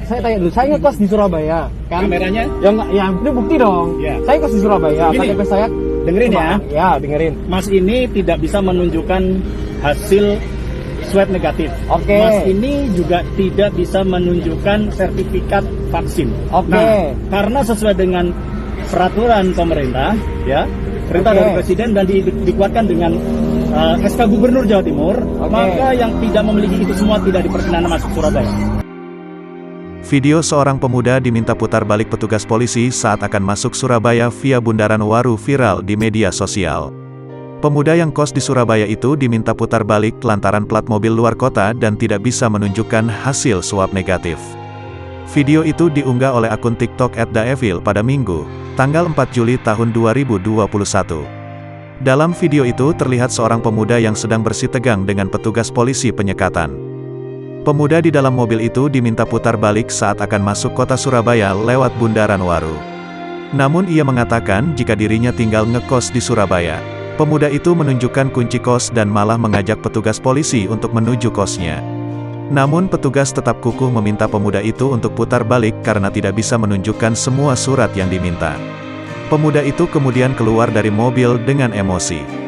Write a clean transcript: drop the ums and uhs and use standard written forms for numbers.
saya tanya dulu, saya ngekos di Surabaya kan? Kameranya? Ya ini bukti dong. Ya. Saya ngekos di Surabaya, Gini, KTP saya dengerin ya. Ya, dengerin. Mas ini tidak bisa menunjukkan hasil swab negatif. Oke. Mas ini juga tidak bisa menunjukkan sertifikat vaksin. Oke. Nah, karena sesuai dengan peraturan pemerintah, ya, perintah Oke. dari Presiden dan dikuatkan dengan SK Gubernur Jawa Timur, maka yang tidak memiliki itu semua tidak diperkenan masuk Surabaya. Video seorang pemuda diminta putar balik petugas polisi saat akan masuk Surabaya via Bundaran Waru viral di media sosial. Pemuda yang kos di Surabaya itu diminta putar balik lantaran plat mobil luar kota dan tidak bisa menunjukkan hasil swab negatif. Video itu diunggah oleh akun TikTok @daevil pada Minggu, tanggal 4 Juli tahun 2021. Dalam video itu terlihat seorang pemuda yang sedang bersih tegang dengan petugas polisi penyekatan. Pemuda di dalam mobil itu diminta putar balik saat akan masuk kota Surabaya lewat Bundaran Waru. Namun ia mengatakan jika dirinya tinggal ngekos di Surabaya. Pemuda itu menunjukkan kunci kos dan malah mengajak petugas polisi untuk menuju kosnya. Namun petugas tetap kukuh meminta pemuda itu untuk putar balik karena tidak bisa menunjukkan semua surat yang diminta. Pemuda itu kemudian keluar dari mobil dengan emosi.